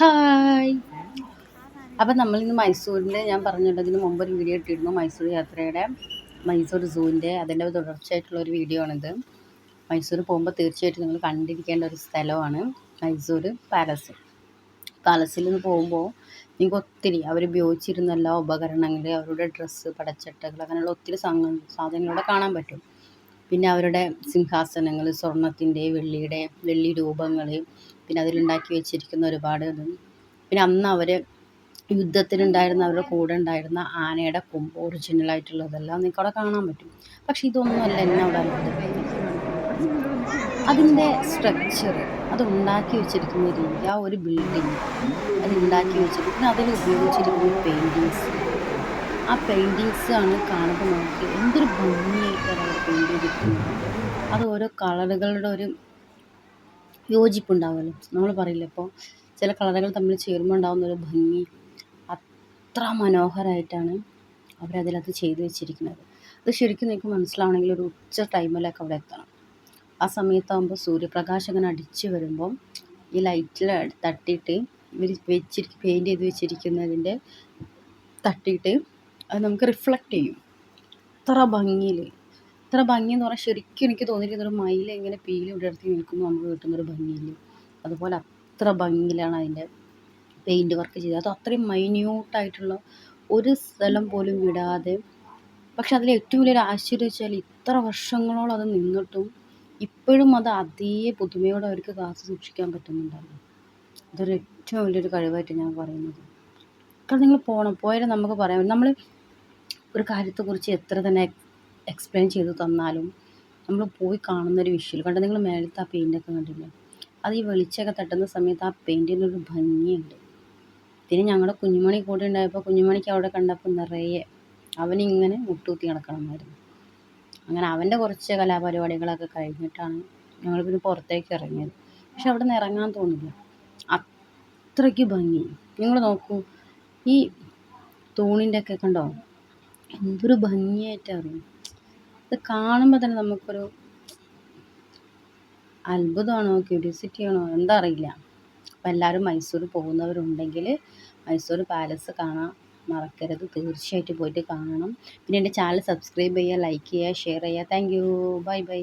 Hi! അപ്പം നമ്മളിന്ന് മൈസൂരിൽ ഞാൻ പറഞ്ഞല്ലോ ഇതിന് മുമ്പൊരു വീഡിയോ ഇട്ടിരുന്നു മൈസൂർ യാത്രയുടെ, മൈസൂർ സൂവിൻ്റെ അതിൻ്റെ തുടർച്ചയായിട്ടുള്ള ഒരു വീഡിയോ ആണിത്. മൈസൂർ പോകുമ്പോൾ തീർച്ചയായിട്ടും നിങ്ങൾ കണ്ടിരിക്കേണ്ട ഒരു സ്ഥലമാണ് മൈസൂർ പാലസ്. പാലസിൽ നിന്ന് പോകുമ്പോൾ നിങ്ങൾക്ക് ഒത്തിരി അവർ ഉപയോഗിച്ചിരുന്ന എല്ലാ ഉപകരണങ്ങൾ, അവരുടെ ഡ്രസ്സ്, പടച്ചട്ടകൾ, അങ്ങനെയുള്ള ഒത്തിരി സാധനങ്ങളവിടെ കാണാൻ പറ്റും. പിന്നെ അവരുടെ സിംഹാസനങ്ങൾ, സ്വർണത്തിൻ്റെ, വെള്ളിയുടെ, വെള്ളി രൂപങ്ങൾ, പിന്നെ അതിലുണ്ടാക്കി വെച്ചിരിക്കുന്ന ഒരുപാട് പിന്നെ അന്ന് അവർ യുദ്ധത്തിനുണ്ടായിരുന്ന അവരുടെ കൂടെ ഉണ്ടായിരുന്ന ആനയുടെ കൊമ്പ് ഒറിജിനലായിട്ടുള്ളതെല്ലാം നിങ്ങൾക്ക് അവിടെ കാണാൻ പറ്റും. പക്ഷെ ഇതൊന്നുമല്ല എന്നെ അവിടെ അത്ഭുതപ്പെടുന്നത്. അതിൻ്റെ സ്ട്രക്ചർ, അത് ഉണ്ടാക്കി വെച്ചിരിക്കുന്ന രീതി, ആ ഒരു ബിൽഡിങ് അത് ഉണ്ടാക്കി വെച്ചിരിക്കുന്ന അതിൽ ഉപയോഗിച്ചിരിക്കുന്ന പെയിൻറ്റിങ്സ്, ആ പെയിൻറ്റിങ്സ് ആണ് കാണുമ്പോൾ നമുക്ക് എന്തൊരു ഭംഗിയായിട്ടാണ് അവർ പെയിൻറ്റ് ചെയ്തിരിക്കുന്നത്. അത് ഓരോ കളറുകളുടെ ഒരു യോജിപ്പുണ്ടാവുമല്ലോ, നമ്മൾ പറയില്ല, ഇപ്പോൾ ചില കളറുകൾ തമ്മിൽ ചേരുമ്പോൾ ഉണ്ടാകുന്ന ഒരു ഭംഗി, അത്ര മനോഹരമായിട്ടാണ് അവരതിലത് ചെയ്തു വെച്ചിരിക്കുന്നത്. അത് ശരിക്കും നിങ്ങൾക്ക് മനസ്സിലാവണമെങ്കിൽ ഒരു ഉച്ച ടൈമിലൊക്കെ അവിടെ എത്തണം. ആ സമയത്താകുമ്പോൾ സൂര്യപ്രകാശം അങ്ങനെ അടിച്ച് വരുമ്പം ഈ ലൈറ്റിൽ തട്ടിയിട്ട് ഇവർ പെയിൻറ്റ് ചെയ്ത് വെച്ചിരിക്കുന്നതിൻ്റെ തട്ടിയിട്ട് അത് നമുക്ക് റിഫ്ലക്റ്റ് ചെയ്യും. ഇത്ര ഭംഗിയിൽ, ഇത്ര ഭംഗി എന്ന് പറഞ്ഞാൽ ശരിക്കും എനിക്ക് തോന്നിയിരിക്കുന്നത് ഒരു മയിൽ ഇങ്ങനെ പീലി വിടർത്തി നിൽക്കുമ്പോൾ നമുക്ക് കിട്ടുന്നൊരു ഭംഗിയില്ലേ, അതുപോലെ അത്ര ഭംഗിയിലാണ് അതിൻ്റെ പെയിൻറ്റ് വർക്ക് ചെയ്തത്. അത് അത്രയും മൈന്യൂട്ടായിട്ടുള്ള ഒരു സ്ഥലം പോലും വിടാതെ. പക്ഷെ അതിൽ ഏറ്റവും വലിയൊരു ആശ്ചര്യം വെച്ചാൽ ഇത്ര വർഷങ്ങളോളം അത് നിന്നിട്ടും ഇപ്പോഴും അത് അതേ പുതുമയോടെ അവർക്ക് കാത്തു സൂക്ഷിക്കാൻ പറ്റുന്നുണ്ടല്ലോ. അതൊരു ഏറ്റവും വലിയൊരു കഴിവായിട്ട് ഞാൻ പറയുന്നത്. കാരണം നിങ്ങൾ പോയാലും നമുക്ക് പറയാം, നമ്മൾ ഒരു കാര്യത്തെക്കുറിച്ച് എത്ര തന്നെ എക്സ്പ്ലെയിൻ ചെയ്ത് തന്നാലും നമ്മൾ പോയി കാണുന്നൊരു വിഷ്വൽ കണ്ട്, നിങ്ങൾ മേലത്തെ ആ പെയിൻ്റൊക്കെ കണ്ടില്ലേ, അത് ഈ വെളിച്ചമൊക്കെ തട്ടുന്ന സമയത്ത് ആ പെയിൻറ്റിനൊരു ഭംഗിയുണ്ട്. പിന്നെ ഞങ്ങളുടെ കുഞ്ഞുമണി കൂടെ ഉണ്ടായപ്പോൾ കുഞ്ഞുമണിക്ക് അവിടെ കണ്ടപ്പോൾ നിറയെ അവനിങ്ങനെ മുട്ടുകുത്തി നടക്കണമായിരുന്നു. അങ്ങനെ അവൻ്റെ കുറച്ച് കലാപരിപാടികളൊക്കെ കഴിഞ്ഞിട്ടാണ് ഞങ്ങൾ പിന്നെ പുറത്തേക്ക് ഇറങ്ങിയത്. പക്ഷെ അവിടെ നിന്ന് ഇറങ്ങാൻ തോന്നില്ല, അത്രയ്ക്ക് ഭംഗി. നിങ്ങൾ നോക്കൂ, ഈ തൂണിൻ്റെ ഒക്കെ കണ്ടോ, എന്തൊരു ഭംഗിയായിട്ടാണ്. ഇത് കാണുമ്പോൾ തന്നെ നമുക്കൊരു അത്ഭുതമാണോ ക്യൂരിയോസിറ്റി ആണോ എന്താ അറിയില്ല. അപ്പോൾ എല്ലാവരും മൈസൂർ പോകുന്നവരുണ്ടെങ്കിൽ മൈസൂർ പാലസ് കാണാൻ മറക്കരുത്, തീർച്ചയായിട്ടും പോയിട്ട് കാണണം. പിന്നെ എൻ്റെ ചാനൽ സബ്സ്ക്രൈബ് ചെയ്യുക, ലൈക്ക് ചെയ്യുക, ഷെയർ ചെയ്യുക. Thank you, bye bye.